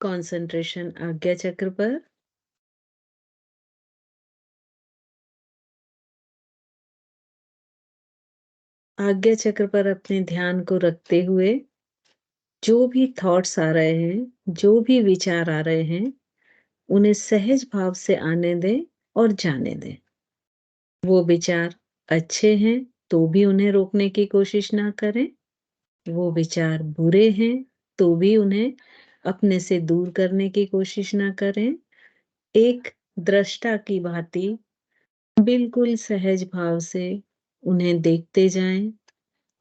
Concentration आज्ञा चक्र पर। आज्ञा चक्र पर अपने ध्यान को रखते हुए जो भी थॉट्स आ रहे हैं, जो भी विचार आ रहे हैं, उन्हें सहज भाव से आने दें और जाने दें। वो विचार अच्छे हैं तो भी उन्हें रोकने की कोशिश ना करें। वो विचार बुरे हैं तो भी उन्हें अपने से दूर करने की कोशिश ना करें। एक दृष्टा की भांति बिल्कुल सहज भाव से उन्हें देखते जाएं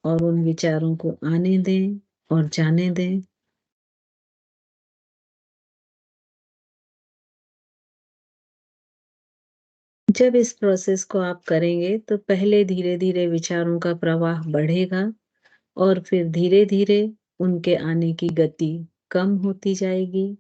और उन विचारों को आने दें और जाने दें। जब इस प्रोसेस को आप करेंगे तो पहले धीरे-धीरे विचारों का प्रवाह बढ़ेगा और फिर धीरे-धीरे उनके आने की गति कम होती जाएगी।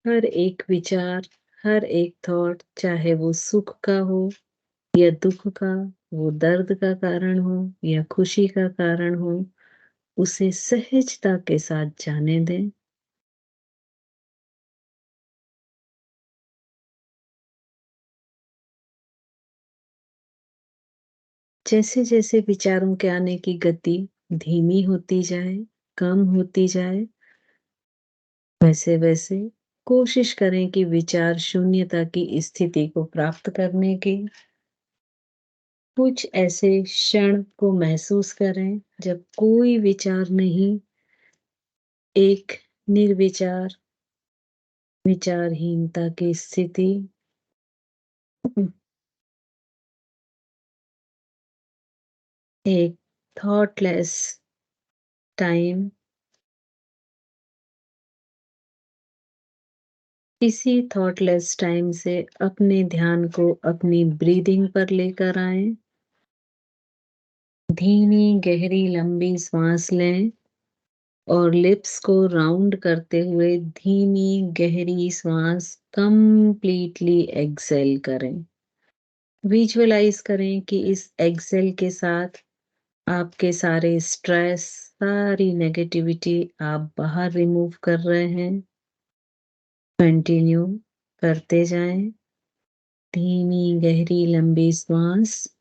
हर एक विचार, हर एक थॉट चाहे वो सुख का हो या दुःख का, वो दर्द का कारण हो या खुशी का कारण हो, उसे सहजता के साथ जाने दें। जैसे-जैसे विचारों के आने की गति धीमी होती जाए, कम होती जाए, वैसे-वैसे कोशिश करें कि विचार शून्यता की स्थिति को प्राप्त करने की। कुछ ऐसे क्षण को महसूस करें जब कोई विचार नहीं, एक निर्विचार विचारहीनता की स्थिति, एक थॉटलेस टाइम। इसी थॉटलेस टाइम से अपने ध्यान को अपनी ब्रीदिंग पर लेकर आएं। धीमी गहरी लंबी सांस लें और लिप्स को राउंड करते हुए धीमी गहरी सांस कंप्लीटली एक्सहेल करें। विजुअलाइज करें कि इस एक्सहेल के साथ आपके सारे स्ट्रेस, सारी नेगेटिविटी आप बाहर रिमूव कर रहे हैं। कंटिन्यू करते जाएं। धीमी गहरी लंबी सांस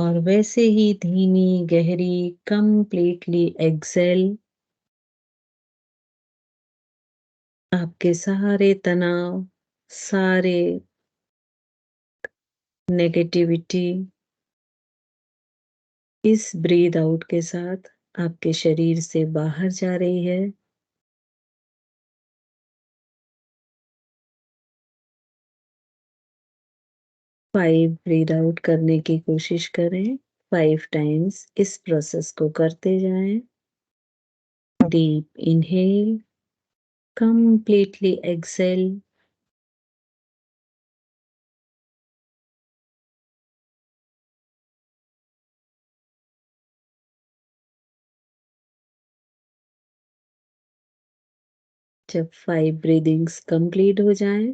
और वैसे ही धीमी गहरी कंप्लीटली एक्सहेल। आपके सारे तनाव, सारे नेगेटिविटी इस ब्रीद आउट के साथ आपके शरीर से बाहर जा रही है। 5 ब्रीद आउट करने की कोशिश करें। 5 टाइम्स इस प्रोसेस को करते जाएं। Deep inhale, completely exhale. जब 5 ब्रीदिंग्स कंप्लीट हो जाएं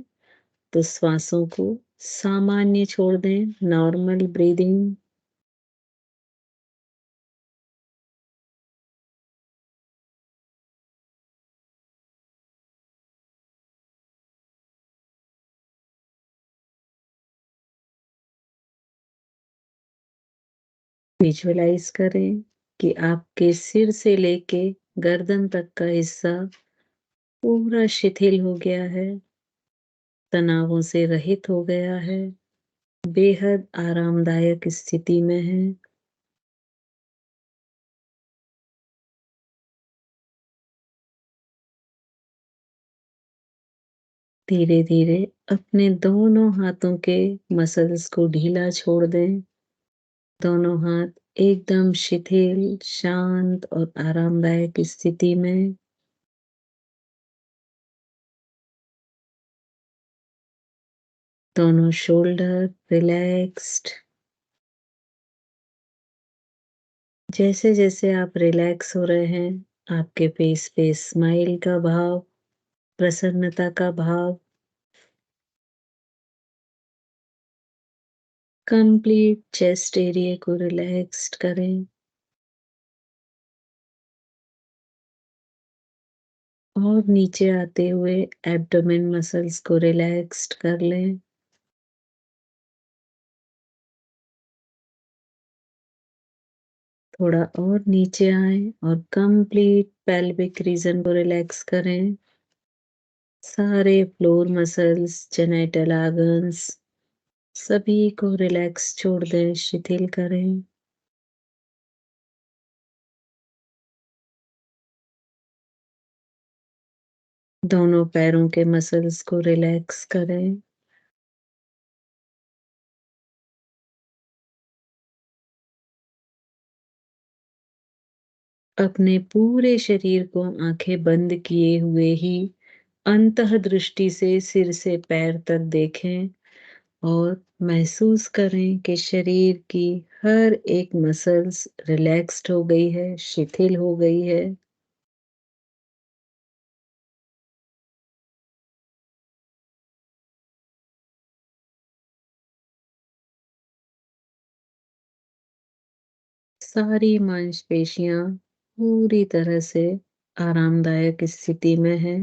तो श्वासों को सामान्य छोड़ दें, नॉर्मल ब्रीदिंग। विजुअलाइज करें कि आपके सिर से लेके गर्दन तक का हिस्सा पूरा शिथिल हो गया है, तनावों से रहित हो गया है, बेहद आरामदायक स्थिति में है। धीरे-धीरे अपने दोनों हाथों के मसल्स को ढीला छोड़ दें। दोनों हाथ एकदम शिथिल, शांत और आरामदायक स्थिति में। दोनों शोल्डर रिलैक्स्ड। जैसे-जैसे आप रिलैक्स हो रहे हैं, आपके फेस पे स्माइल का भाव, प्रसन्नता का भाव कंप्लीट चेस्ट एरिया को रिलैक्स्ड करें और नीचे आते हुए एब्डोमेन मसल्स को रिलैक्स्ड कर लें। थोड़ा और नीचे आएँ और कंप्लीट पेल्विक रीजन को रिलैक्स करें। सारे फ्लोर मसल्स, जेनिटल ऑर्गन्स सभी को रिलैक्स छोड़ दें, शिथिल करें। दोनों पैरों के मसल्स को रिलैक्स करें। अपने पूरे शरीर को आंखें बंद किए हुए ही अंतः दृष्टि से सिर से पैर तक देखें और महसूस करें कि शरीर की हर एक मसल्स रिलैक्स्ड हो गई है, शिथिल हो गई है। सारी मांसपेशियां पूरी तरह से आरामदायक स्थिति में हैं।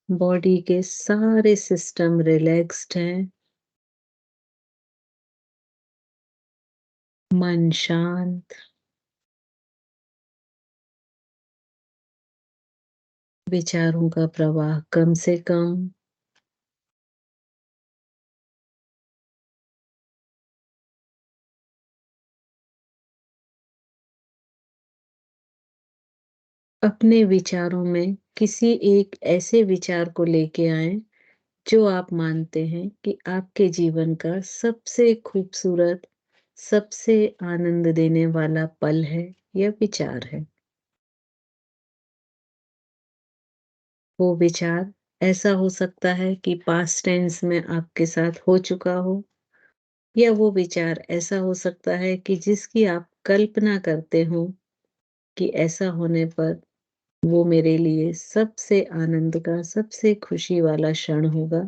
बॉडी के सारे सिस्टम रिलैक्स्ड हैं। मन शांत, विचारों का प्रवाह कम से कम। अपने विचारों में किसी एक ऐसे विचार को लेके आएं जो आप मानते हैं कि आपके जीवन का सबसे खूबसूरत, सबसे आनंद देने वाला पल है या विचार है। वो विचार ऐसा हो सकता है कि पास्ट टेंस में आपके साथ हो चुका हो या वो विचार ऐसा हो सकता है कि जिसकी आप कल्पना करते हो कि ऐसा होने पर वो मेरे लिए सबसे आनंद का, सबसे खुशी वाला क्षण होगा।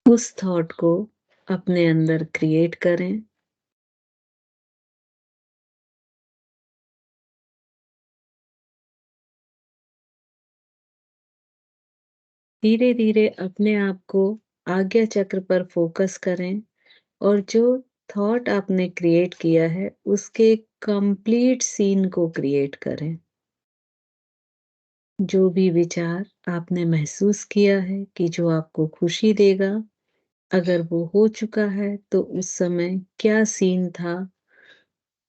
उस थॉट को अपने अंदर क्रिएट करें। धीरे-धीरे अपने आप को आज्ञा चक्र पर फोकस करें और जो थॉट आपने क्रिएट किया है, उसके कंप्लीट सीन को क्रिएट करें। जो भी विचार आपने महसूस किया है कि जो आपको खुशी देगा, अगर वो हो चुका है, तो उस समय क्या सीन था?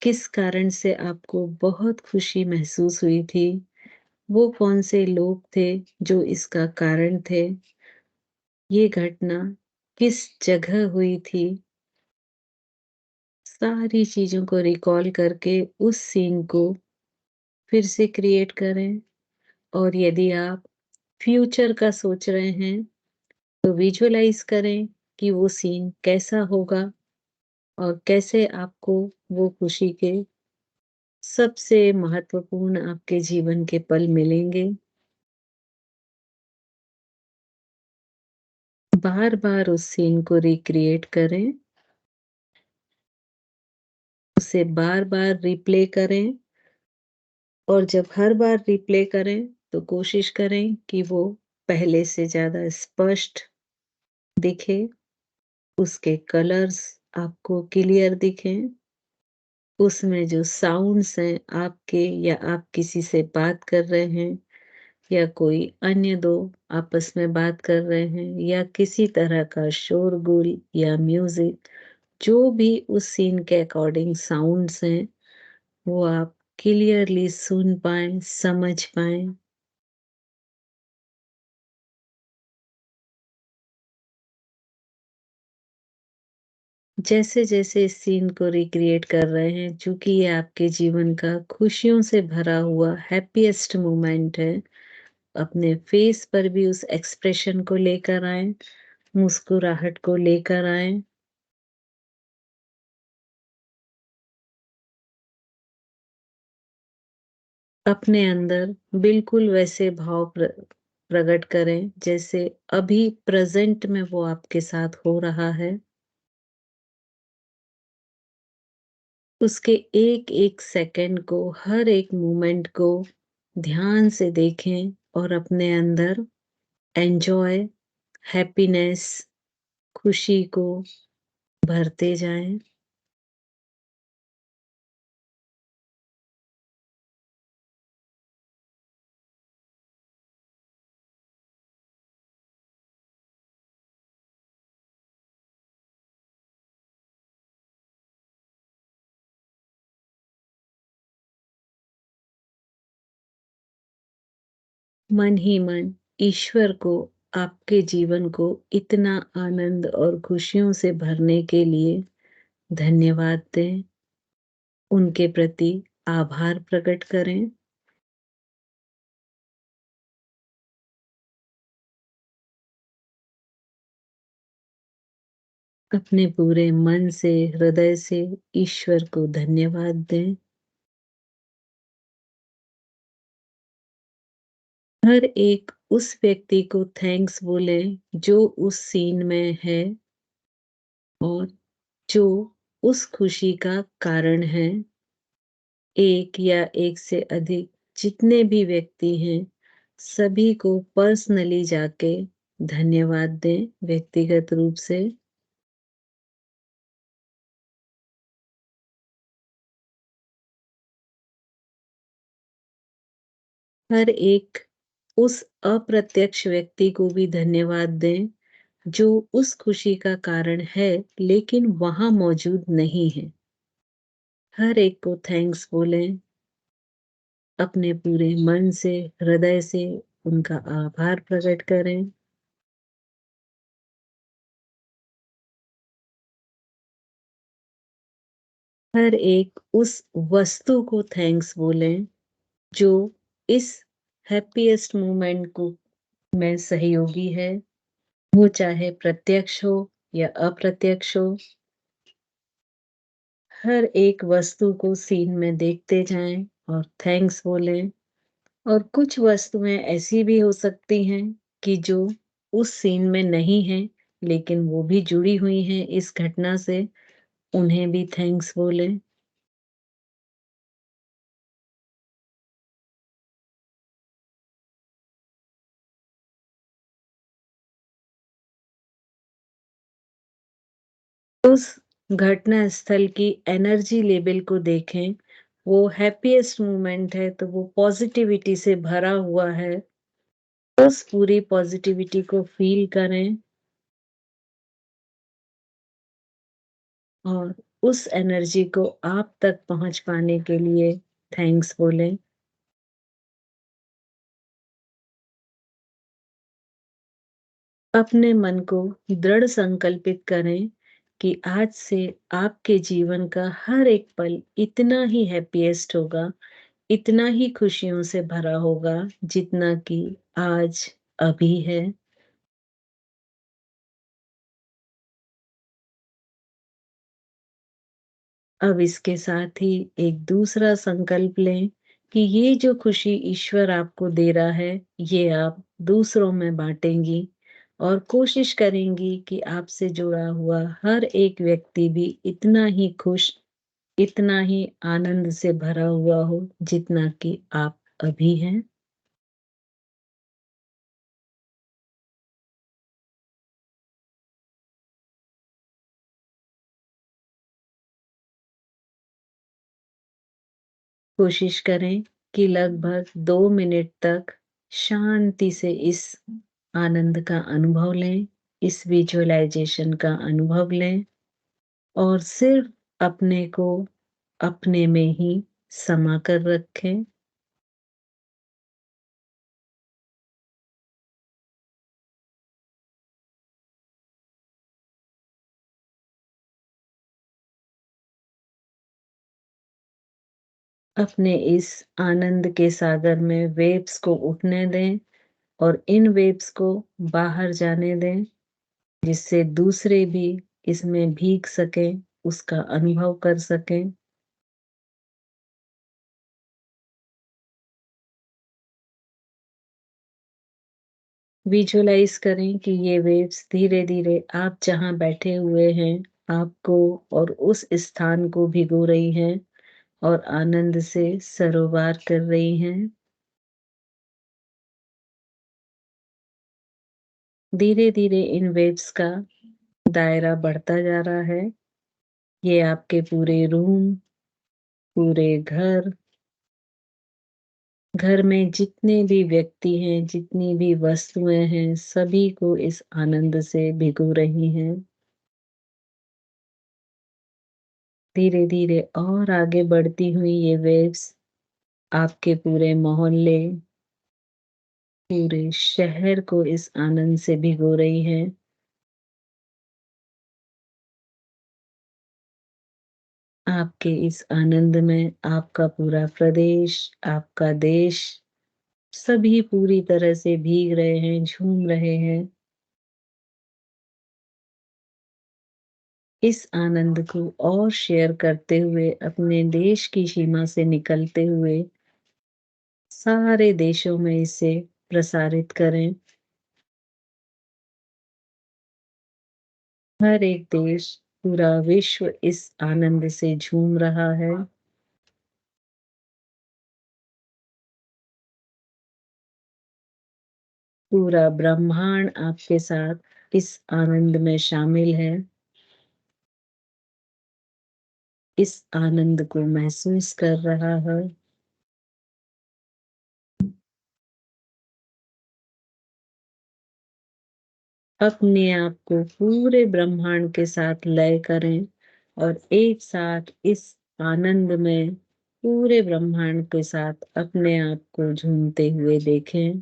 किस कारण से आपको बहुत खुशी महसूस हुई थी? वो कौन-से लोग थे जो इसका कारण थे? ये घटना किस जगह हुई थी? सारी चीज़ों को रिकॉल करके उस सीन को फिर से क्रिएट करें और यदि आप फ्यूचर का सोच रहे हैं, तो विजुअलाइज़ करें कि वो सीन कैसा होगा और कैसे आपको वो खुशी के सबसे महत्वपूर्ण आपके जीवन के पल मिलेंगे। बार-बार उस सीन को रिक्रिएट करें, उसे बार-बार रिप्ले करें और जब हर बार रिप्ले करें, तो कोशिश करें कि वो पहले से ज़्यादा स्पष्ट दिखे, उसके कलर्स आपको क्लियर दिखें, उसमें जो साउंड्स हैं आपके या आप किसी से बात कर रहे हैं या कोई अन्य 2 आपस में बात कर रहे हैं या किसी तरह का शोरगुल या म्यूज़िक, जो भी उस सीन के अकॉर्डिंग साउंड्स हैं, वो आप क्लियरली सुन पाएँ, समझ पाएँ। जैसे-जैसे इस सीन को रिक्रिएट कर रहे हैं, चूँकि ये आपके जीवन का खुशियों से भरा हुआ हैप्पीएस्ट मोमेंट है, अपने फेस पर भी उस एक्सप्रेशन को लेकर आएँ, मुस्कुराहट को लेकर आएँ अपने अंदर बिल्कुल वैसे भाव प्रकट करें जैसे अभी प्रेज़ेंट में वो आपके साथ हो रहा है। उसके एक-एक सेकंड को, हर एक मोमेंट को ध्यान से देखें और अपने अंदर एन्जॉय, हैप्पीनेस, खुशी को भरते जाएँ। मन ही मन ईश्वर को आपके जीवन को इतना आनंद और खुशियों से भरने के लिए धन्यवाद दें, उनके प्रति आभार प्रकट करें। अपने पूरे मन से, हृदय से ईश्वर को धन्यवाद दें। हर एक उस व्यक्ति को थैंक्स बोलें जो उस सीन में है और जो उस खुशी का कारण है। एक या एक से अधिक जितने भी व्यक्ति हैं, सभी को पर्सनली जाके धन्यवाद दें व्यक्तिगत रूप से। हर एक उस अप्रत्यक्ष व्यक्ति को भी धन्यवाद दें, जो उस खुशी का कारण है, लेकिन वहाँ मौजूद नहीं है। हर एक को थैंक्स बोलें, अपने पूरे मन से, हृदय से उनका आभार प्रकट करें। हर एक उस वस्तु को थैंक्स बोलें, जो इस हैप्पीएस्ट मोमेंट को में सहयोगी है। वो चाहे प्रत्यक्ष हो या अप्रत्यक्ष हो। हर एक वस्तु को सीन में देखते जाएँ और थैंक्स बोलें। और कुछ वस्तुएँ ऐसी भी हो सकती हैं कि जो उस सीन में नहीं हैं, लेकिन वो भी जुड़ी हुई हैं इस घटना से, उन्हें भी थैंक्स बोलें। उस घटना स्थल की एनर्जी लेवल को देखें, वो हैप्पीएस्ट मोमेंट है तो वो पॉज़िटिविटी से भरा हुआ है। उस पूरी पॉज़िटिविटी को फ़ील करें और उस एनर्जी को आप तक पहुँच पाने के लिए थैंक्स बोलें। अपने मन को दृढ़ संकल्पित करें कि आज से आपके जीवन का हर एक पल इतना ही हैप्पीएस्ट होगा, इतना ही खुशियों से भरा होगा, जितना कि आज अभी है। अब इसके साथ ही एक दूसरा संकल्प लें कि ये जो खुशी ईश्वर आपको दे रहा है, ये आप दूसरों में बाँटेंगी और कोशिश करेंगी कि आपसे जुड़ा हुआ हर एक व्यक्ति भी इतना ही खुश, इतना ही आनंद से भरा हुआ हो, जितना कि आप अभी हैं। कोशिश करें कि लगभग 2 मिनट तक शांति से इस आनंद का अनुभव लें, इस विजुअलाइज़ेशन का अनुभव लें और सिर्फ़ अपने को अपने में ही समा कर रखें। अपने इस आनंद के सागर में वेव्स को उठने दें और इन वेव्स को बाहर जाने दें, जिससे दूसरे भी इसमें भीग सकें, उसका अनुभव कर सकें। विजुअलाइज़ करें कि ये वेव्स धीरे-धीरे आप जहाँ बैठे हुए हैं, आपको और उस स्थान को भिगो रही हैं और आनंद से सरोवार कर रही हैं। धीरे-धीरे इन वेव्स का दायरा बढ़ता जा रहा है। ये आपके पूरे रूम, पूरे घर में जितने भी व्यक्ति हैं, जितनी भी वस्तुएँ हैं, सभी को इस आनंद से भिगो रही हैं। धीरे-धीरे और आगे बढ़ती हुई ये वेव्स आपके पूरे मोहल्ले, पूरे शहर को इस आनंद से भिगो रही हैं। आपके इस आनंद में आपका पूरा प्रदेश, आपका देश, सभी पूरी तरह से भीग रहे हैं, झूम रहे हैं। इस आनंद को और शेयर करते हुए अपने देश की सीमा से निकलते हुए सारे देशों में इसे प्रसारित करें। हर एक देश, पूरा विश्व इस आनंद से झूम रहा है। पूरा ब्रह्मांड आपके साथ इस आनंद में शामिल है। इस आनंद को महसूस कर रहा है। अपने आप को पूरे ब्रह्मांड के साथ लय करें और एक साथ इस आनंद में पूरे ब्रह्मांड के साथ अपने आप को झूमते हुए देखें।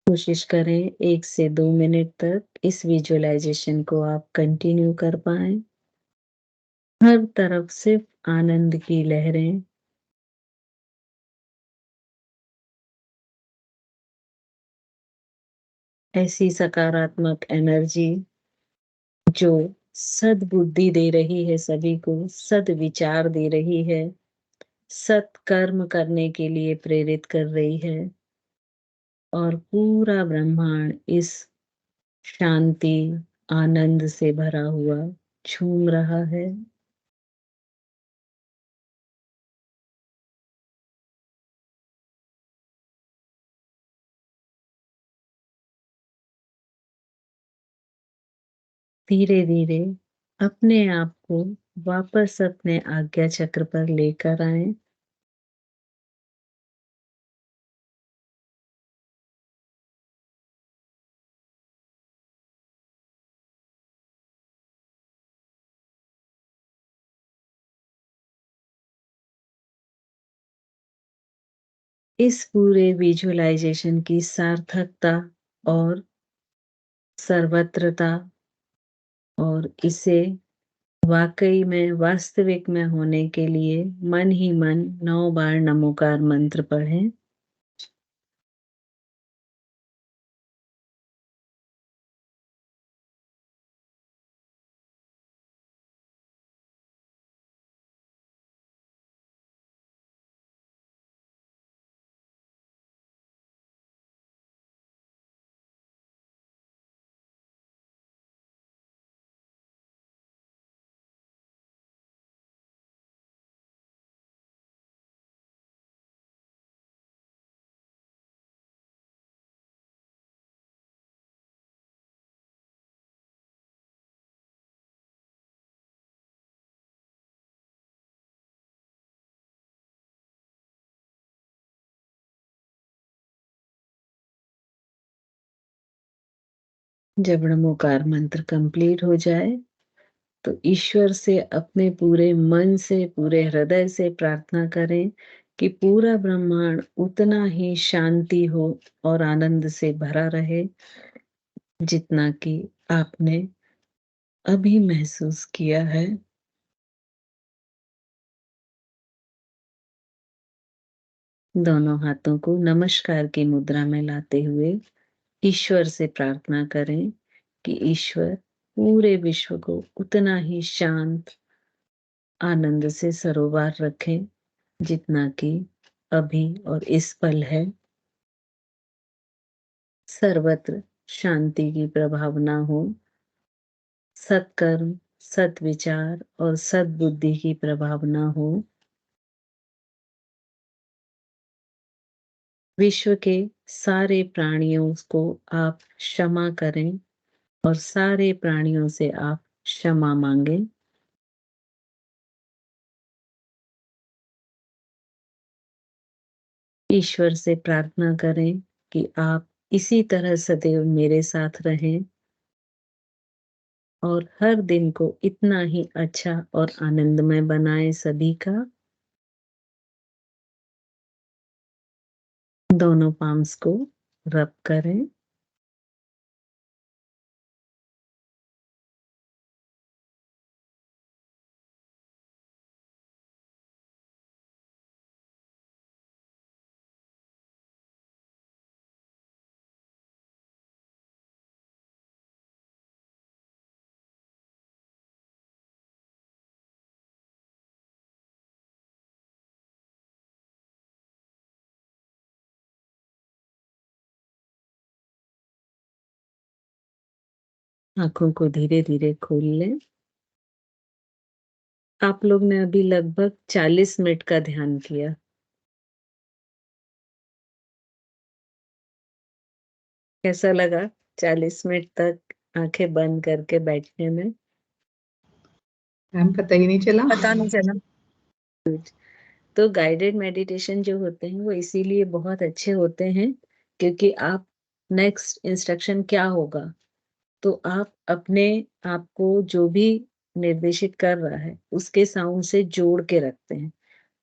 कोशिश करें 1 से 2 मिनट तक इस विजुअलाइजेशन को आप कंटिन्यू कर पाएँ। हर तरफ सिर्फ आनंद की लहरें। ऐसी सकारात्मक एनर्जी जो सद्बुद्धि दे रही है सभी को, सद्विचार दे रही है, सत्कर्म करने के लिए प्रेरित कर रही है और पूरा ब्रह्मांड इस शांति, आनंद से भरा हुआ झूम रहा है। धीरे-धीरे अपने आप को वापस अपने आज्ञा चक्र पर लेकर आएँ। इस पूरे विजुअलाइजेशन की सार्थकता और सर्वत्रता और इसे वाक़ई में वास्तविक में होने के लिए मन ही मन 9 बार नमोकार मंत्र पढ़ें। जब नमोकार मंत्र कंप्लीट हो जाए, तो ईश्वर से अपने पूरे मन से, पूरे हृदय से प्रार्थना करें कि पूरा ब्रह्मांड उतना ही शांति हो और आनंद से भरा रहे, जितना कि आपने अभी महसूस किया है। दोनों हाथों को नमस्कार की मुद्रा में लाते हुए ईश्वर से प्रार्थना करें कि ईश्वर पूरे विश्व को उतना ही शांत, आनंद से सरोवार रखें, जितना कि अभी और इस पल है। सर्वत्र शांति की प्रभावना हो, सत्कर्म, सद्विचार और सद्बुद्धि की प्रभावना हो। विश्व के सारे प्राणियों को आप क्षमा करें और सारे प्राणियों से आप क्षमा मांगें। ईश्वर से प्रार्थना करें कि आप इसी तरह सदैव मेरे साथ रहें और हर दिन को इतना ही अच्छा और आनंदमय बनाएं सभी का। दोनों पाम्स को रब करें। आंखों को धीरे धीरे खोल लें। आप लोग ने अभी लगभग 40 मिनट का ध्यान किया। कैसा लगा 40 मिनट तक आंखें बंद करके बैठने में? मैम पता ही नहीं चला। पता नहीं चला। तो गाइडेड मेडिटेशन जो होते हैं वो इसीलिए बहुत अच्छे होते हैं क्योंकि आप नेक्स्ट इंस्ट्रक्शन क्या होगा तो आप अपने आप को जो भी निर्देशित कर रहा है उसके साउंड से जोड़ के रखते हैं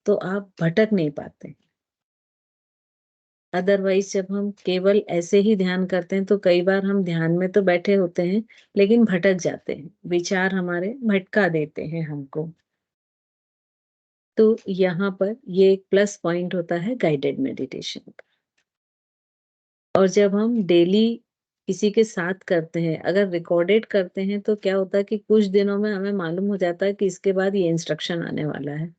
तो आप भटक नहीं पाते। अदरवाइज जब हम केवल ऐसे ही ध्यान करते हैं तो कई बार हम ध्यान में तो बैठे होते हैं लेकिन भटक जाते हैं, विचार हमारे भटका देते हैं हमको। तो यहाँ पर ये एक प्लस पॉइंट होता है गाइडेड मेडिटेशन का। और जब हम डेली किसी के साथ करते हैं, अगर रिकॉर्डेड करते हैं तो क्या होता है कि कुछ दिनों में हमें मालूम हो जाता है कि इसके बाद ये इंस्ट्रक्शन आने वाला है,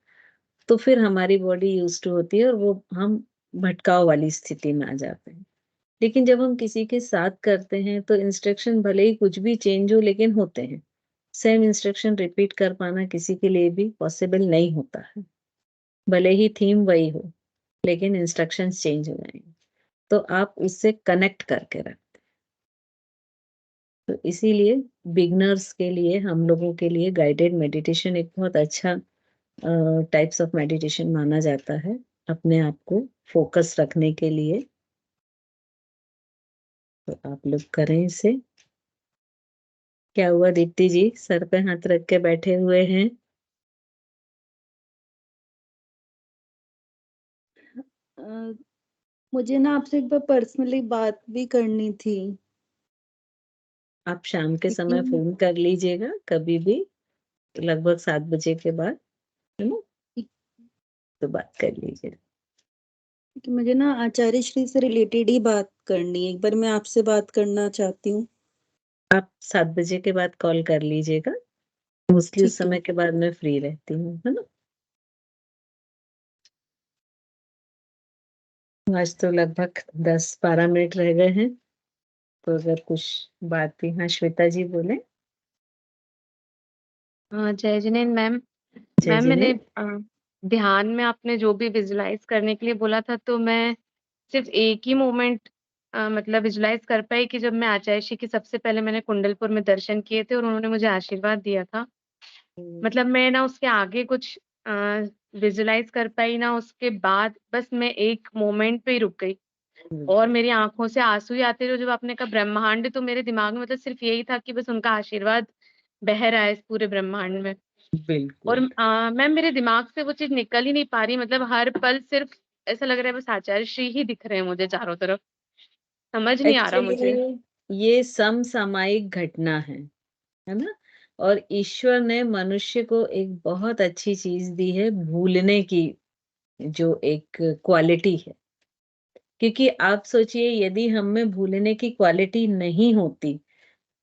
तो फिर हमारी बॉडी यूज्ड टू होती है और वो हम भटकाव वाली स्थिति में आ जाते हैं। लेकिन जब हम किसी के साथ करते हैं तो इंस्ट्रक्शन भले ही कुछ भी चेंज हो लेकिन होते हैं। सेम इंस्ट्रक्शन रिपीट कर पाना किसी के लिए भी पॉसिबल नहीं होता है। भले ही थीम वही हो लेकिन इंस्ट्रक्शंस चेंज हो जाएंगे तो आप उससे कनेक्ट करके रखें। तो इसीलिए बिगनर्स के लिए, हम लोगों के लिए गाइडेड मेडिटेशन एक बहुत अच्छा टाइप्स ऑफ मेडिटेशन माना जाता है अपने आप को फोकस रखने के लिए। तो आप लोग करें इसे। क्या हुआ दीप्ति जी, सर पे हाथ रख के बैठे हुए हैं? मुझे ना आपसे एक बार पर्सनली बात भी करनी थी। आप शाम के समय क्योंकि फोन कर लीजिएगा कभी भी, लगभग 7 बजे के बाद, है ना? तो बात कर लीजिए। कि मुझे ना आचार्य श्री से रिलेटेड ही बात करनी है। एक बार मैं आपसे बात करना चाहती हूँ। आप 7 बजे के बाद कॉल कर लीजिएगा, मोस्टली उस ठीक है। समय के बाद मैं फ्री रहती हूँ, है ना? आज तो लगभग 10-12 मिनट रह गए हैं, तो अगर कुछ बात भी, हाँ श्वेता जी बोले। जय जिनेन्द्र मैम। जय मैम मैंने जिनेन्द्र। ध्यान में आपने जो भी विजुलाइज करने के लिए बोला था तो मैं सिर्फ एक ही मोमेंट मतलब विजुलाइज कर पाई कि जब मैं आचार्य श्री के सबसे पहले मैंने कुंडलपुर में दर्शन किए थे और उन्होंने मुझे आशीर्वाद दिया था। मतलब मैं ना उसके आगे कुछ विजुलाइज कर पाई ना, उसके बाद बस मैं एक मोमेंट पे ही रुक गई और मेरी आंखों से आंसू ही आते रहे। जब आपने कहा ब्रह्मांड, तो मेरे दिमाग में मतलब सिर्फ यही था कि बस उनका आशीर्वाद बह रहा है इस पूरे ब्रह्मांड में। और बिल्कुल। मैम मेरे दिमाग से वो चीज निकल ही नहीं पा रही। मतलब हर पल सिर्फ ऐसा लग रहा है बस आचार्य श्री ही दिख रहे हैं मुझे चारों तरफ। समझ नहीं आ रहा मुझे। एक्चुअली ये समसामयिक घटना है ना? और ईश्वर ने मनुष्य को एक बहुत अच्छी चीज दी है, भूलने की जो एक क्वालिटी है। क्योंकि आप सोचिए यदि हम में भूलने की क्वालिटी नहीं होती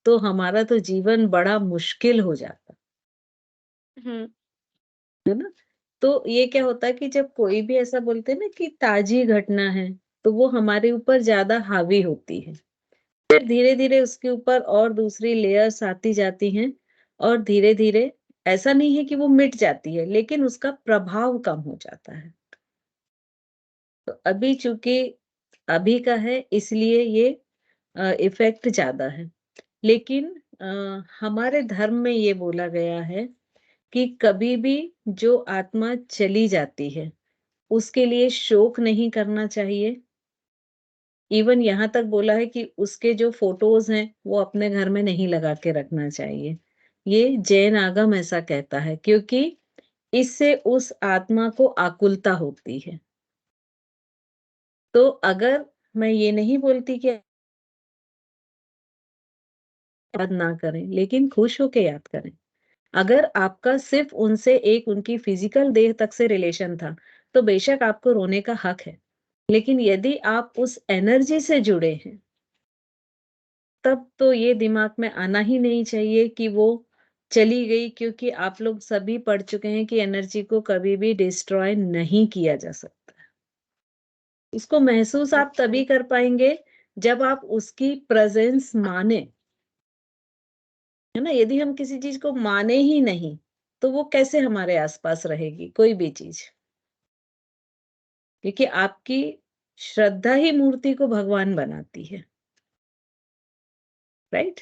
तो हमारा तो जीवन बड़ा मुश्किल हो जाता, हम्म। है ना? तो ये क्या होता है कि जब कोई भी ऐसा बोलते हैं ना कि ताजी घटना है, तो वो हमारे ऊपर ज़्यादा हावी होती है। फिर धीरे-धीरे उसके ऊपर और दूसरी लेयर्स आती जाती हैं और धीरे-धीरे ऐसा नहीं है कि वो मिट जाती है, लेकिन उसका प्रभाव कम हो जाता है। तो अभी चूँकि अभी का है इसलिए ये इफ़ेक्ट ज़्यादा है। लेकिन हमारे धर्म में ये बोला गया है कि कभी भी जो आत्मा चली जाती है, उसके लिए शोक नहीं करना चाहिए। इवन यहाँ तक बोला है कि उसके जो फ़ोटोज़ हैं, वो अपने घर में नहीं लगा के रखना चाहिए। ये जैन आगम ऐसा कहता है क्योंकि इससे उस आत्मा को आकुलता होती है। तो अगर मैं ये नहीं बोलती कि याद ना करें, लेकिन खुश होके याद करें। अगर आपका सिर्फ़ उनसे एक उनकी फ़िज़िकल देह तक से रिलेशन था, तो बेशक आपको रोने का हक है। लेकिन यदि आप उस एनर्जी से जुड़े हैं, तब तो ये दिमाग में आना ही नहीं चाहिए कि वो चली गई क्योंकि आप लोग सभी पढ़ चुके हैं कि एनर्जी को कभी भी डिस्ट्रॉय नहीं किया जा सकता। इसको महसूस आप तभी कर पाएँगे, जब आप उसकी प्रेज़ेंस मानें। है ना? यदि हम किसी चीज़ को माने ही नहीं, तो वो कैसे हमारे आस-पास रहेगी, कोई भी चीज़? क्योंकि आपकी श्रद्धा ही मूर्ति को भगवान बनाती है, राइट?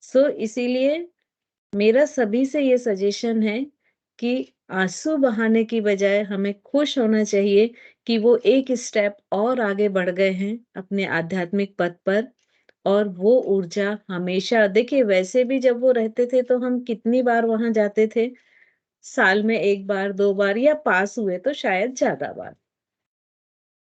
सो इसीलिए मेरा सभी से ये सजेशन है कि आँसू बहाने की बजाय हमें खुश होना चाहिए कि वो एक स्टेप और आगे बढ़ गए हैं अपने आध्यात्मिक पथ पर और वो ऊर्जा हमेशा देखिए वैसे भी जब वो रहते थे तो हम कितनी बार वहाँ जाते थे? साल में 1 बार, 2 बार या पास हुए तो शायद ज़्यादा बार,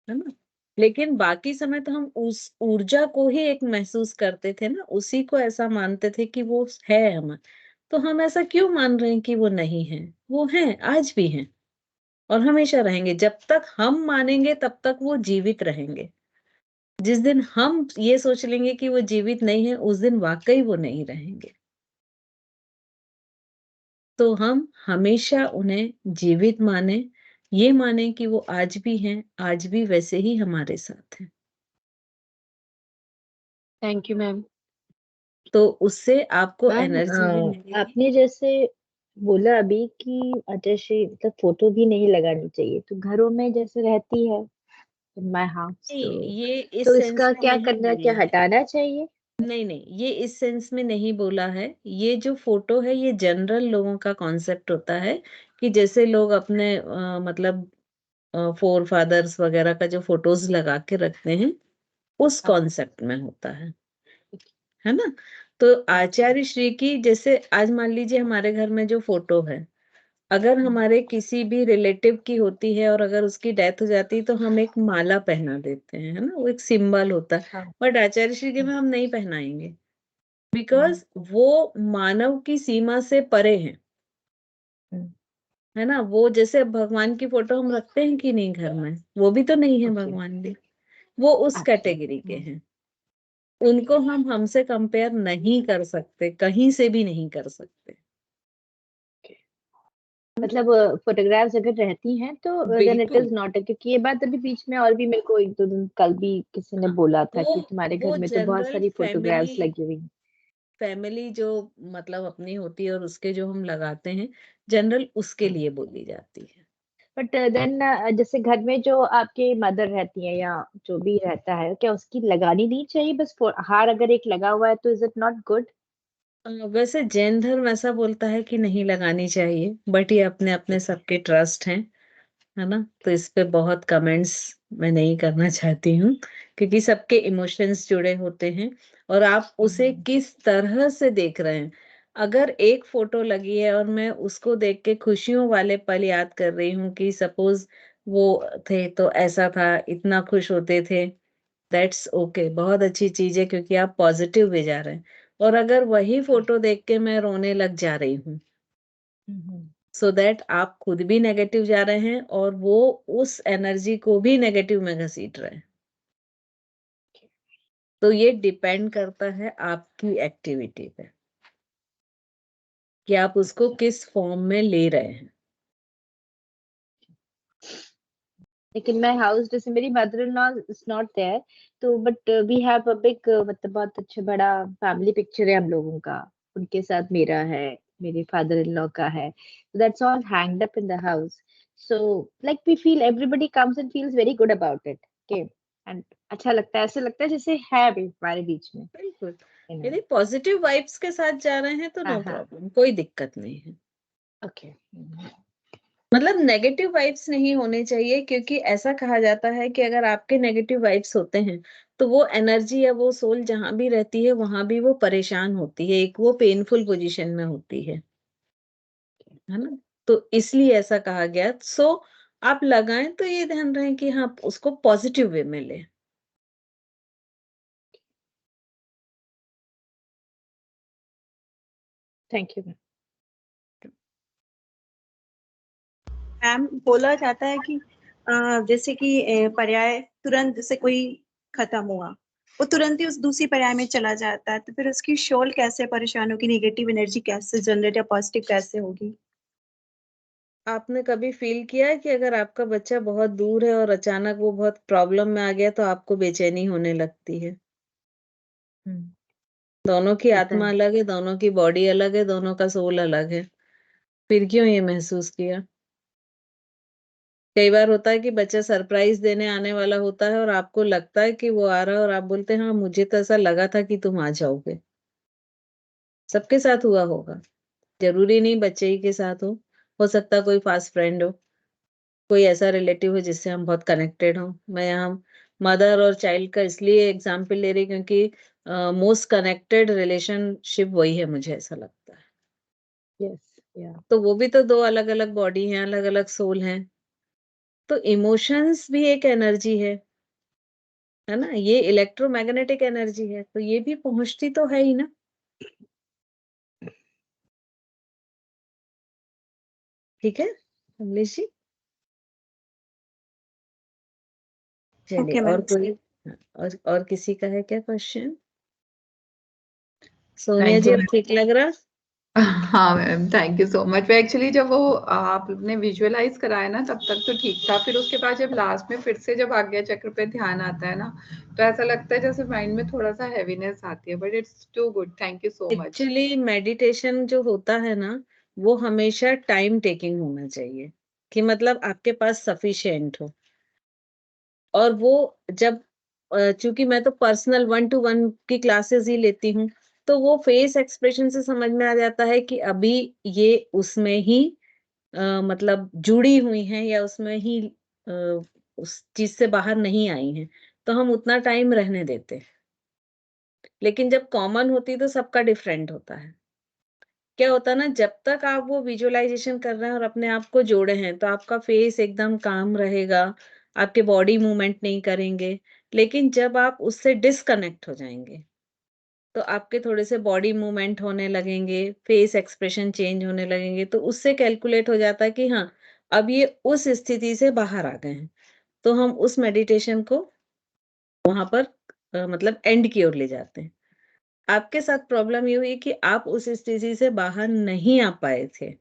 है ना? लेकिन बाकी समय तो हम उस ऊर्जा को ही एक महसूस करते थे ना, उसी को ऐसा मानते थे कि वो है हम। तो हम ऐसा क्यों मान रहे हैं कि वो नहीं है? वो हैं, आज भी हैं और हमेशा रहेंगे। जब तक हम मानेंगे तब तक वो जीवित रहेंगे। जिस दिन हम ये सोच लेंगे कि वो जीवित नहीं है, उस दिन वाक़ई वो नहीं रहेंगे। तो हम हमेशा उन्हें जीवित मानें, ये मानें कि वो आज भी हैं, आज भी वैसे ही हमारे साथ हैं। Thank you ma'am. तो उससे आपको मैम एनर्जी भी मिलेगी। आपने जैसे बोला अभी कि अटैची मतलब फोटो भी नहीं लगानी चाहिए, तो घरों में जैसे रहती है इन माय हाउस, नहीं, ये तो इस सेंस इसका में क्या नहीं करना, बोला क्या है। हटाना चाहिए? नहीं, नहीं, ये इस सेंस में नहीं बोला है। ये जो फ़ोटो है, ये जनरल लोगों का कॉन्सेप्ट होता है कि जैसे लोग अपने मतलब फ़ोर फादर्स वगैरह का जो फ़ोटोज़ लगा के रखते हैं, उस हाँ, कॉन्सेप्ट में होता है ना? तो आचार्य श्री की जैसे आज मान लीजिए हमारे घर में जो फ़ोटो है, अगर हमारे किसी भी रिलेटिव की होती है और अगर उसकी डेथ हो जाती है, तो हम एक माला पहना देते हैं, है ना? वो एक सिंबल होता है। हाँ, बट आचार्य श्री के में हम नहीं पहनाएँगे, हाँ, बिकॉज़ वो मानव की सीमा से परे हैं, हम्म, है ना? वो जैसे अब भगवान की फ़ोटो हम रखते हैं कि नहीं घर में? वो भी तो नहीं है ओके, भगवान भी, वो उस अच्छा, कैटेगरी के हैं। उनको हम हमसे कंपेयर नहीं कर सकते, कहीं से भी नहीं कर सकते। मतलब फोटोग्राफ्स अगर रहती हैं तो देन इट बिल्कुल, इज नॉट, क्योंकि ये बात अभी बीच में और भी मेरे को 1-2 दिन कल भी किसी ने बोला था वो कि तुम्हारे घर वो में तो बहुत जनरल सारी फैमिली फोटोग्राफ्स लगी हुई हैं। फैमिली जो मतलब अपनी होती है और उसके जो हम लगाते हैं, जनरल उसके हाँ, लिए बोली जाती है। बट देन जैसे घर में जो आपके मदर रहती हैं या जो भी रहता है, क्या उसकी लगानी नहीं चाहिए? बस हार अगर एक लगा हुआ है तो इज इट नॉट गुड? वैसे जैन धर्म ऐसा बोलता है कि नहीं लगानी चाहिए, बट ये अपने-अपने सबके ट्रस्ट हैं, है ना? तो इस पे बहुत कमेंट्स मैं नहीं करना चाहती हूँ, क्योंकि सबके इमोशंस जुड़े होते हैं और आप उसे किस तरह से देख रहे हैं। अगर एक फ़ोटो लगी है और मैं उसको देख के खुशियों वाले पल याद कर रही हूँ कि सपोज़ वो थे तो ऐसा था, इतना खुश होते थे, दैट्स ओके बहुत अच्छी चीज़ है क्योंकि आप पॉज़िटिव वे जा रहे हैं। और अगर वही फ़ोटो देख के मैं रोने लग जा रही हूँ, सो दैट आप खुद भी नेगेटिव जा रहे हैं और वो उस एनर्जी को भी नेगेटिव में घसीट रहे हैं। तो ये डिपेंड करता है आपकी एक्टिविटी पे, कि आप उसको किस फ़ॉर्म में ले रहे हैं। लेकिन मैं हाउस, जैसे मेरी mother in law is not there, तो but we have a big, मतलब बहुत अच्छा बड़ा फैमिली पिक्चर है हम लोगों का, उनके साथ मेरा है, मेरे फादर इन लॉ का है, that's all hanged up in the house. So like we feel, everybody comes and feels very good about it. Okay, and अच्छा लगता है, ऐसे लगता है जैसे है भी हमारे बीच में, बिल्कुल, you know. यदि पॉजिटिव वाइब्स के साथ जा रहे हैं तो नो हाँ. प्रॉब्लम, कोई दिक्कत नहीं है। ओके. मतलब नेगेटिव वाइब्स नहीं होने चाहिए, क्योंकि ऐसा कहा जाता है कि अगर आपके नेगेटिव वाइब्स होते हैं तो वो एनर्जी या वो सोल जहां भी रहती है वहां भी वो परेशान होती है, एक वो पेनफुल पोजीशन में होती है ना। तो इसलिए ऐसा कहा गया। सो आप लगाएं तो ये ध्यान रहे कि हाँ उसको पॉजिटिव वे में लें। Thank you. मैम बोला जाता है कि जैसे कि पर्याय तुरंत जैसे कोई खत्म हुआ, वो तुरंत ही उस दूसरी पर्याय में चला जाता है, तो फिर उसकी शोल कैसे परेशान होगी, नेगेटिव एनर्जी कैसे जनरेट या पॉजिटिव कैसे होगी? आपने कभी फील किया है कि अगर आपका बच्चा बहुत दूर है और अचानक वो बहुत प्रॉब्लम में आ गया तो आपको बेचैनी होने लगती है? दोनों की होता आत्मा है. अलग है, दोनों की बॉडी अलग है, दोनों का सोल अलग है, फिर क्यों ये महसूस किया? कई बार होता है कि बच्चा सरप्राइज देने आने वाला होता है और आपको लगता है कि वो आ रहा है और आप बोलते हैं हाँ मुझे तो ऐसा लगा था कि तुम आ जाओगे। सबके साथ हुआ होगा, जरूरी नहीं बच्चे ही के साथ हो सकता है कोई फास्ट फ्रेंड हो, कोई ऐसा रिलेटिव हो जिससे हम बहुत कनेक्टेड हो। मैं यहाँ मदर और चाइल्ड का इसलिए एग्जाम्पल ले रही क्योंकि मोस्ट कनेक्टेड रिलेशनशिप वही है, मुझे ऐसा लगता है। यस. या. तो वो भी तो दो अलग अलग बॉडी हैं, अलग अलग सोल हैं। तो इमोशंस भी एक एनर्जी है ना, ये इलेक्ट्रोमैग्नेटिक एनर्जी है, तो ये भी पहुंचती तो है ही ना। ठीक है कमलेश जी, चलिए। ओके और मैम. कोई और किसी का है क्या question? Sonia thank ji you अब ठीक लग रहा? हाँ ma'am, thank you so much. Actually जब वो आपने विजुअलाइज कराया ना तब तक तो ठीक था, फिर उसके बाद जब लास्ट में फिर से जब आज्ञा चक्र पे ध्यान आता है ना, तो ऐसा लगता है जैसे माइंड में थोड़ा सा हैवीनेस आती है, but it's too good. Thank you so much. Actually meditation जो होता है ना वो हमेशा टाइम टेकिंग होना चाहिए, कि मतलब आपके पास सफिशिएंट हो। और वो जब चूंकि मैं तो पर्सनल 1-to-1 की क्लासेस ही लेती हूँ, तो वो फेस एक्सप्रेशन से समझ में आ जाता है कि अभी ये उसमें ही मतलब जुड़ी हुई हैं या उसमें ही अ, उस चीज से बाहर नहीं आई हैं, तो हम उतना टाइम रहने देते हैं। लेकिन जब कॉमन होती है तो सबका डिफरेंट होता है। क्या होता है ना, जब तक आप वो विजुअलाइजेशन कर रहे हैं और अपने आप को जोड़े हैं तो आपका फेस एकदम काम रहेगा, आपके बॉडी मूवमेंट नहीं करेंगे। लेकिन जब आप उससे डिस्कनेक्ट हो जाएंगे तो आपके थोड़े से बॉडी मूवमेंट होने लगेंगे, फेस एक्सप्रेशन चेंज होने लगेंगे, तो उससे कैलकुलेट हो जाता है कि हाँ अब ये उस स्थिति से बाहर आ गए हैं, तो हम उस मेडिटेशन को वहां पर मतलब एंड की ओर ले जाते हैं। आपके साथ प्रॉब्लम ये हुई कि आप उस स्थिति से बाहर नहीं आ पाए थे,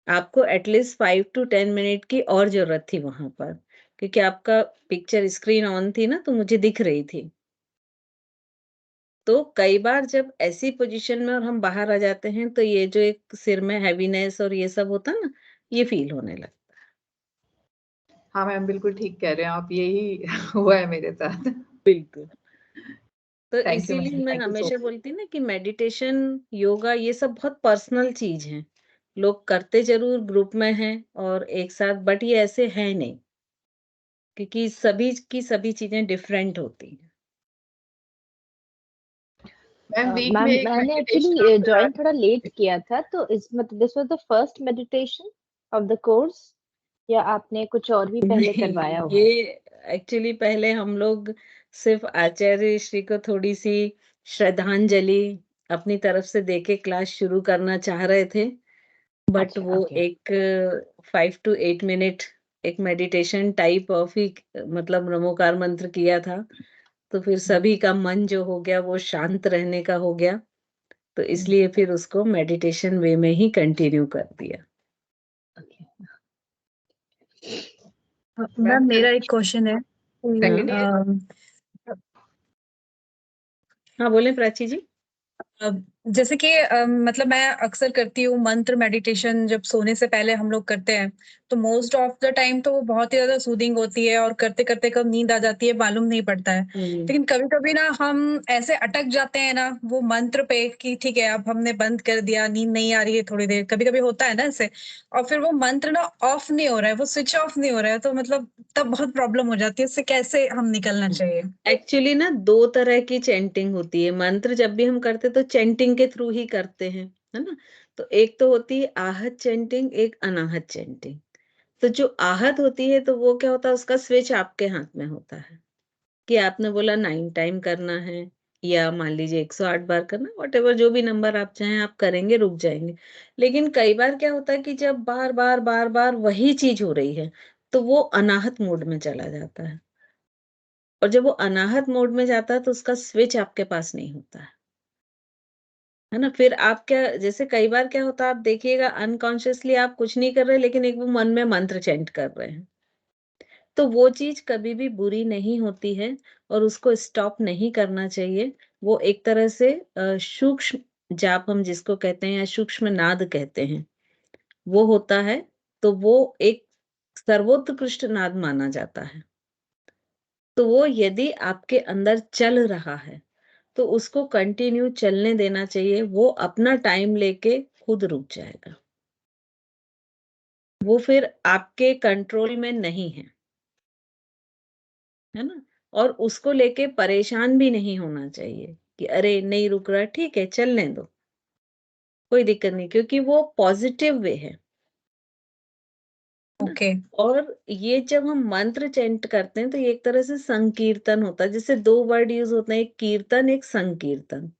आपको एटलीस्ट 5 to 10 मिनट की और जरूरत थी वहां पर, क्योंकि आपका पिक्चर स्क्रीन ऑन थी ना तो मुझे दिख रही थी। तो कई बार जब ऐसी पोजीशन में और हम बाहर आ जाते हैं तो ये जो एक सिर में हैवीनेस और ये सब होता है ना, ये फील होने लगता हाँ मैम, बिल्कुल ठीक कह रहे हैं आप, यही हुआ है मेरे साथ। है। बिल्कुल। तो थैंक यू इसीलिए मैम, मैं थैंक यू सो हमेशा मच। बोलती हूँ ना कि मेडिटेशन, योगा ये सब बहुत पर्सनल चीज है। लोग करते जरूर ग्रुप में हैं और एक साथ, बट ये ऐसे है नहीं, क्योंकि सभी की सभी चीजें डिफरेंट होती हैं। मैम वीक में मैम एक मैंने मेडिटेशन आप एक्चुअली करा ज्वाइन थोड़ा लेट किया था, तो इस मतलब this was the first meditation of the course, या आपने कुछ और भी पहले करवाया नहीं, हुआ है? ये एक्चुअली पहले हम लोग सिर्फ आचार्य श्री को थोड़ी सी श्रद्धांजलि अपनी तरफ से देके क्लास शुरू करना चाह रहे थे, बट अच्छा. वो ओके. एक 5 to 8 मिनट एक मेडिटेशन टाइप ऑफ ही मतलब नमोकार मंत्र किया था, तो फिर सभी का मन जो हो गया वो शांत रहने का हो गया, तो इसलिए फिर उसको मेडिटेशन वे में ही कंटिन्यू कर दिया। ओके. मैम मेरा एक क्वेश्चन है सेकंड ईयर अम, हाँ बोले प्राची जी। जैसे कि मतलब मैं अक्सर करती हूँ मंत्र मेडिटेशन, जब सोने से पहले हम लोग करते हैं तो मोस्ट ऑफ द टाइम तो वो बहुत ही ज्यादा सूदिंग होती है और करते करते कब नींद आ जाती है मालूम नहीं पड़ता है। लेकिन कभी कभी ना हम ऐसे अटक जाते हैं ना वो मंत्र पे कि ठीक है अब हमने बंद कर दिया, नींद नहीं आ रही है थोड़ी देर, कभी कभी होता है ना ऐसे, और फिर वो मंत्र ना ऑफ नहीं हो रहा है, वो स्विच ऑफ नहीं हो रहा है, तो मतलब तब बहुत प्रॉब्लम हो जाती है। उससे कैसे हम निकलना चाहिए? एक्चुअली ना दो तरह की चैंटिंग होती है। मंत्र जब भी हम करते तो चैंटिंग के थ्रू ही करते हैं, है ना। तो एक तो होती है आहत चैंटिंग, एक अनाहत चैंटिंग। तो जो आहत होती है तो वो क्या होता है, उसका स्विच आपके हाथ में होता है कि आपने बोला 9 टाइम करना है या मान लीजिए 108 बार करना, व्हाटएवर जो भी नंबर आप चाहें आप करेंगे, रुक जाएंगे। लेकिन कई बार क्या होता है कि जब बार बार बार बार वही चीज हो रही है तो वो अनाहत मोड में चला जाता है। और जब वो अनाहत मोड में जाता है तो उसका स्विच आपके पास नहीं होता है ना। फिर आप क्या, जैसे कई बार क्या होता है, आप देखिएगा अनकॉन्शियसली आप कुछ नहीं कर रहे लेकिन एक वो मन में मंत्र चैंट कर रहे हैं। तो वो चीज कभी भी बुरी नहीं होती है और उसको स्टॉप नहीं करना चाहिए। वो एक तरह से सूक्ष्म जाप हम जिसको कहते हैं या सूक्ष्म नाद कहते हैं, वो होता है। तो वो एक सर्वोत्कृष्ट नाद माना जाता है। तो वो यदि आपके अंदर चल रहा है तो उसको कंटिन्यू चलने देना चाहिए। वो अपना टाइम लेके खुद रुक जाएगा। वो फिर आपके कंट्रोल में नहीं है ना। और उसको लेके परेशान भी नहीं होना चाहिए कि अरे नहीं रुक रहा, ठीक है चलने दो, कोई दिक्कत नहीं, क्योंकि वो पॉजिटिव वे है ना। ओके। और ये जब हम मंत्र चैंट करते हैं तो ये एक तरह से संकीर्तन होता है। जैसे दो वर्ड यूज होते हैं, एक कीर्तन एक संकीर्तन,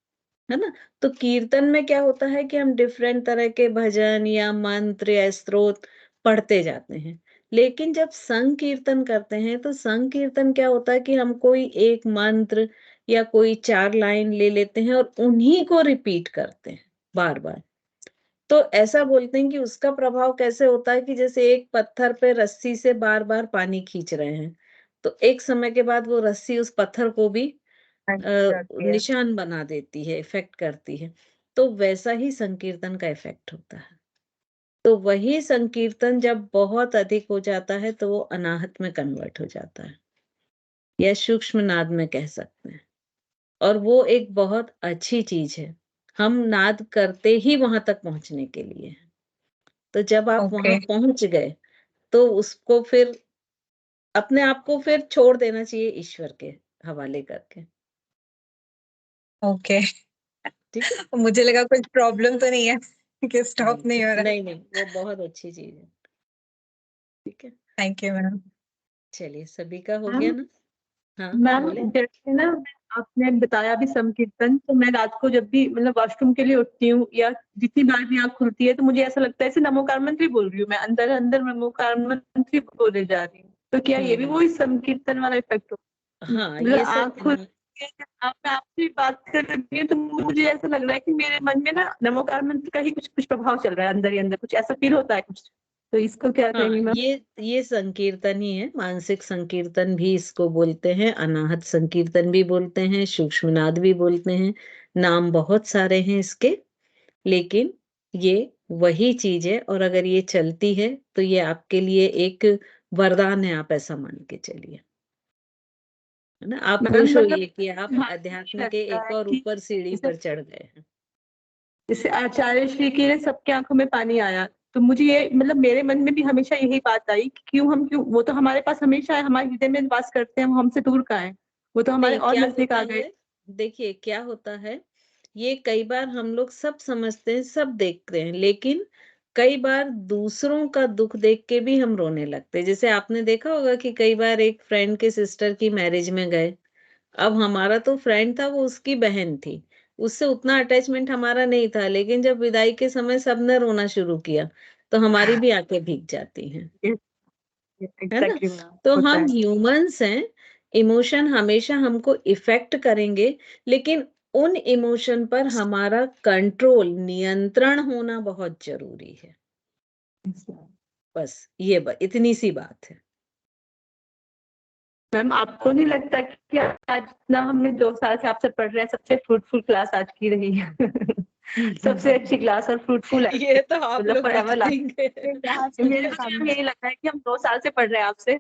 है ना। तो कीर्तन में क्या होता है कि हम डिफरेंट तरह के भजन या मंत्र या स्तोत्र पढ़ते जाते हैं। लेकिन जब संकीर्तन करते हैं तो संकीर्तन क्या होता है कि हम कोई एक मंत्र या कोई 4 लाइन ले लेते हैं और उन्हीं को रिपीट करते हैं बार बार। तो ऐसा बोलते हैं कि उसका प्रभाव कैसे होता है कि जैसे एक पत्थर पे रस्सी से बार बार पानी खींच रहे हैं, तो एक समय के बाद वो रस्सी उस पत्थर को भी निशान बना देती है, इफेक्ट करती है। तो वैसा ही संकीर्तन का इफेक्ट होता है। तो वही संकीर्तन जब बहुत अधिक हो जाता है तो वो अनाहत में कन्वर्ट हो जाता है या सूक्ष्म नाद में कह सकते हैं। और वो एक बहुत अच्छी चीज है। हम नाद करते ही वहां तक पहुंचने के लिए हैं। तो जब आप ओके। वहां पहुंच गए तो उसको फिर अपने आप को फिर छोड़ देना चाहिए ईश्वर के हवाले करके। ओके। ठीक है। मुझे लगा कुछ प्रॉब्लम तो नहीं है कि स्टॉप नहीं हो रहा। नहीं नहीं, वो बहुत अच्छी चीज है। ठीक है, थैंक यू मैम। चलिए सभी का हो गया मैम ना। हाँ मैम बोले। जैसे ना आपने बताया अभी संकीर्तन, तो मैं रात को जब भी मतलब वॉशरूम के लिए उठती हूँ या जितनी बार भी आँख खुलती है तो मुझे ऐसा लगता है जैसे नमोकार मंत्र बोल रही हूँ, मैं अंदर अंदर नमोकार मंत्र बोले जा रही हूँ। तो क्या ये भी वही संकीर्तन वाला इफेक्ट हो? हाँ मतलब ये सब आँख खुल के आप मैं आपसे बात कर रही हूँ तो मुझे ऐसा लग रहा है कि मेरे मन में ना नमोकार मंत्र का ही कुछ कुछ प्रभाव चल रहा है, अंदर ही अंदर कुछ ऐसा फील होता है कुछ। तो इसको क्या हाँ कहेंगे मैम? ये संकीर्तन ही है। मानसिक संकीर्तन भी इसको बोलते हैं, अनाहत संकीर्तन भी बोलते हैं, सूक्ष्मनाद भी बोलते हैं। नाम बहुत सारे हैं इसके, लेकिन ये वही चीज है। और अगर ये चलती है तो ये आपके लिए एक वरदान है, आप ऐसा मान के चलिए, है ना। आप मैम खुश मतलब होइए कि आप हाँ, अध्यात्म के लगता एक है और कि ऊपर सीढ़ी जैसे पर चढ़ गए हैं। जैसे आचार्य श्री की ने सबके आंखों में पानी आया, तो मुझे ये मतलब मेरे मन में भी हमेशा यही बात आई कि क्यों वो तो हमारे पास हमेशा है, हमारे हृदय में वास करते हैं, वो हमसे दूर का है, वो तो हमारे नहीं, और क्या नजदीक होता आ गए। है, देखिए क्या होता है, ये कई बार हम लोग सब समझते हैं, सब देखते हैं, लेकिन कई बार दूसरों का दुख देख के भी हम रोने लगते हैं। जैसे आपने देखा होगा कि कई बार एक फ्रेंड के सिस्टर की मैरिज में गए। अब हमारा तो फ्रेंड था, वो उसकी बहन थी, उससे उतना अटैचमेंट हमारा नहीं था, लेकिन जब विदाई के समय सबने रोना शुरू किया तो हमारी भी आंखें भीग जाती हैं, है ना। एग्जैक्टली मैम, तो होता हम है। ह्यूमंस हैं, इमोशन हमेशा हमको इफेक्ट करेंगे, लेकिन उन इमोशन पर हमारा कंट्रोल, नियंत्रण होना बहुत जरूरी है। बस ये इतनी सी बात है। मैम आपको नहीं लगता कि आज ना हमने 2 साल से आपसे पढ़ रहे हैं, सबसे फ्रूटफुल क्लास आज की रही है? सबसे अच्छी क्लास और फ्रूटफुल है, ये तो आप मतलब लोग forever last। बताएंगे। मेरे को तो यही लगता है कि हम 2 साल से पढ़ रहे हैं आपसे,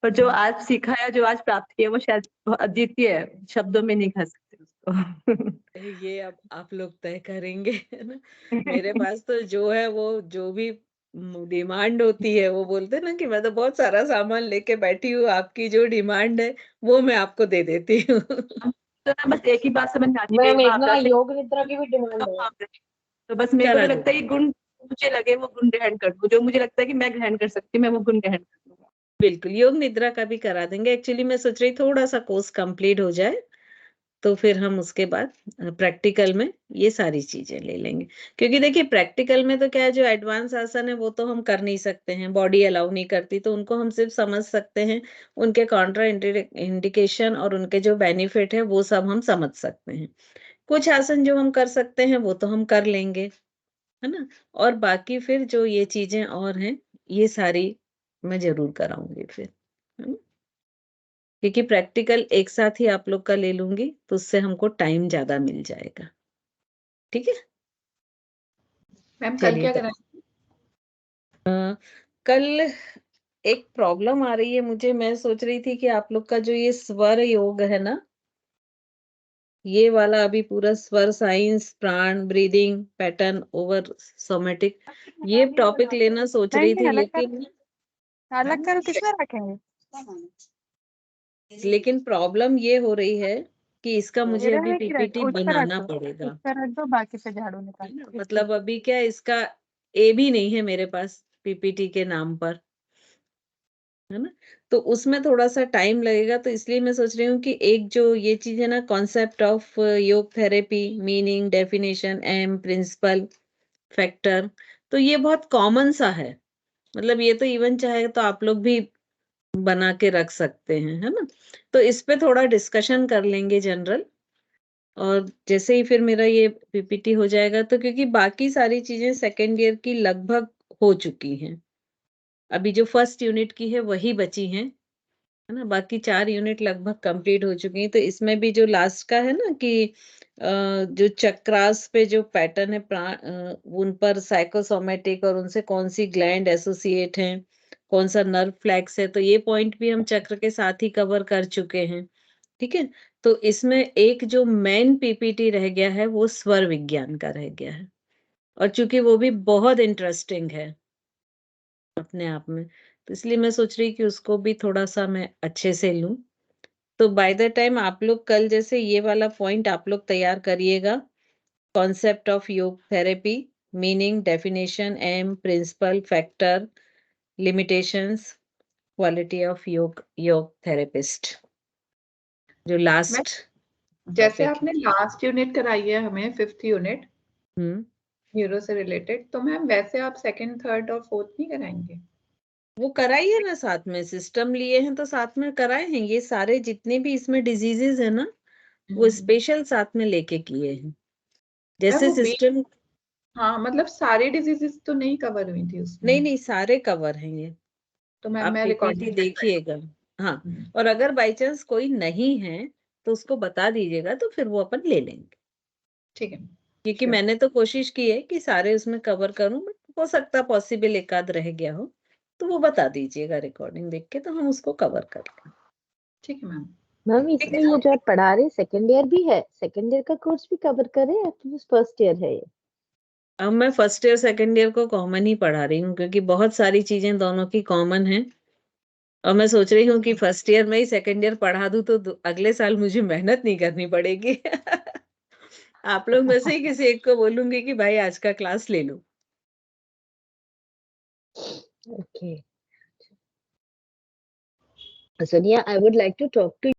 पर जो आज सीखा है, जो आज प्राप्त किया, वो शायद अद्वितीय है, शब्दों में नहीं कह सकते उसको। ये अब आप लोग तय करेंगे, है ना। मेरे पास तो जो है वो जो भी डिमांड होती है वो बोलते हैं ना कि मैं तो बहुत सारा सामान लेके बैठी हूँ, आपकी जो डिमांड है वो मैं आपको दे देती हूँ। तो मैं बस एक ही बात समझ में आती है, मैम मेरी एक माँ ना आपदा से योग निद्रा की भी डिमांड है। तो बस मेरे को करा तो दो। लगता है कि गुण मुझे लगे वो गुण ग्रहण कर लूं, जो मुझे लगता है कि मैं ग्रहण कर सकती हूँ, मैं वो गुण ग्रहण कर लूंगा। बिल्कुल, योग निद्रा का भी करा देंगे। एक्चुअली मैं सोच रही थोड़ा सा कोर्स कंप्लीट हो जाए तो फिर हम उसके बाद प्रैक्टिकल में ये सारी चीजें ले लेंगे, क्योंकि देखिए प्रैक्टिकल में तो क्या है, जो एडवांस आसन है वो तो हम कर नहीं सकते हैं, बॉडी अलाउ नहीं करती, तो उनको हम सिर्फ समझ सकते हैं, उनके कॉन्ट्रा इंडिकेशन और उनके जो बेनिफिट है वो सब हम समझ सकते हैं। कुछ आसन जो हम कर सकते हैं वो तो हम कर लेंगे, है ना। और बाकी फिर जो ये चीजें और हैं ये सारी मैं जरूर कराऊंगी फिर, है ना? क्योंकि प्रैक्टिकल एक साथ ही आप लोग का ले लूंगी तो उससे हमको टाइम ज्यादा मिल जाएगा। ठीक है, मैम कल चलिए क्या तो कराएंगे? कल एक प्रॉब्लम आ रही है मुझे, मैं सोच रही थी कि आप लोग का जो ये स्वर योग है ना, ये वाला अभी पूरा स्वर साइंस, प्राण, ब्रीदिंग पैटर्न ओवर सोमेटिक, ये टॉपिक लेना सोच रही थी, अलग करो, किसमें रखेंगे? लेकिन प्रॉब्लम ये हो रही है कि इसका मुझे मेरे अभी में ही रख पीपीटी दो, उस पर रख बनाना दो, पड़ेगा, उस पर रख दो, बाकी पे झाड़ू है निकाल ना। दो। मतलब अभी क्या इसका ए भी नहीं है मेरे पास पीपीटी के नाम पर, है ना। तो उसमें थोड़ा सा टाइम लगेगा, तो इसलिए मैं सोच रही हूँ कि एक जो ये चीज है ना, concept of yoga therapy, meaning, definition, aim, principle, factor, तो ये बहुत कॉमन सा है, मतलब ये तो इवन चाहे तो आप लोग भी बना के रख सकते हैं, है ना। तो इस पे थोड़ा डिस्कशन कर लेंगे जनरल, और जैसे ही फिर मेरा ये पीपीटी हो जाएगा, तो क्योंकि बाकी सारी चीजें सेकेंड ईयर की लगभग हो चुकी हैं, अभी जो फर्स्ट यूनिट की है वही बची हैं, है ना, बाकी 4 यूनिट लगभग कंप्लीट हो चुकी हैं। तो इसमें भी जो लास्ट का है ना कि जो चक्रास पे जो पैटर्न है उन पर साइकोसोमेटिक और उनसे कौन सी ग्लैंड एसोसिएट हैं, कौन सा नर्व फ्लैक्स है, तो ये पॉइंट भी हम चक्र के साथ ही कवर कर चुके हैं। ठीक है, तो इसमें एक जो मेन पीपीटी रह गया है वो स्वर विज्ञान का रह गया है, और चूंकि वो भी बहुत इंटरेस्टिंग है अपने आप में, तो इसलिए मैं सोच रही कि उसको भी थोड़ा सा मैं अच्छे से लूं। तो बाय द टाइम आप लोग कल जैसे ये वाला पॉइंट आप लोग तैयार करिएगा, concept of yoga therapy, meaning, definition, aim, principle, factor, limitations, quality of yoga therapist, जो मैं लास्ट जैसे टॉपिक आपने लास्ट यूनिट कराई है हमें 5th यूनिट है। न्यूरो से रिलेटेड, तो मैम वैसे आप सेकंड, थर्ड और फोर्थ नहीं कराएंगे? वो कराइए ना, साथ में सिस्टम लिए हैं तो साथ में कराए हैं, ये सारे जितने भी इसमें डिजीजेस है ना वो स्पेशल साथ में लेके किए हैं, मैम जैसे वो सिस्टम। हाँ, मतलब सारी डिजीजेस तो नहीं कवर हुई थी उसमें, नहीं नहीं, सारे कवर हैं ये, तो मैम आप मैं पीपीटी रिकॉर्डिंग देखिएगा। हाँ, और अगर बाई चांस कोई नहीं है तो उसको बता दीजिएगा, तो फिर वो अपन ले लेंगे, ठीक है, क्योंकि श्योर, मैंने तो कोशिश की है कि सारे उसमें कवर करूं, बट हो सकता पॉसिबल एक आध रह गया हो, तो वो बता दीजिएगा रिकॉर्डिंग देख के, तो हम उसको कवर कर लेंगे। ठीक है मैम। मैम इसमें ये जो आप पढ़ा रहे सेकंड ईयर भी है, सेकंड ईयर का कोर्स भी कवर करें या फिर फर्स्ट ईयर है ये? अब मैं फर्स्ट ईयर सेकंड ईयर को कॉमन ही पढ़ा रही हूँ, क्योंकि बहुत सारी चीजें दोनों की कॉमन है, और मैं सोच रही हूँ कि फर्स्ट ईयर में ही सेकंड ईयर पढ़ा दूं तो अगले साल मुझे मेहनत नहीं करनी पड़ेगी। आप लोग में से ही किसी एक को बोलूंगी कि भाई आज का क्लास ले लो। Okay. Sonia, I would like to talk to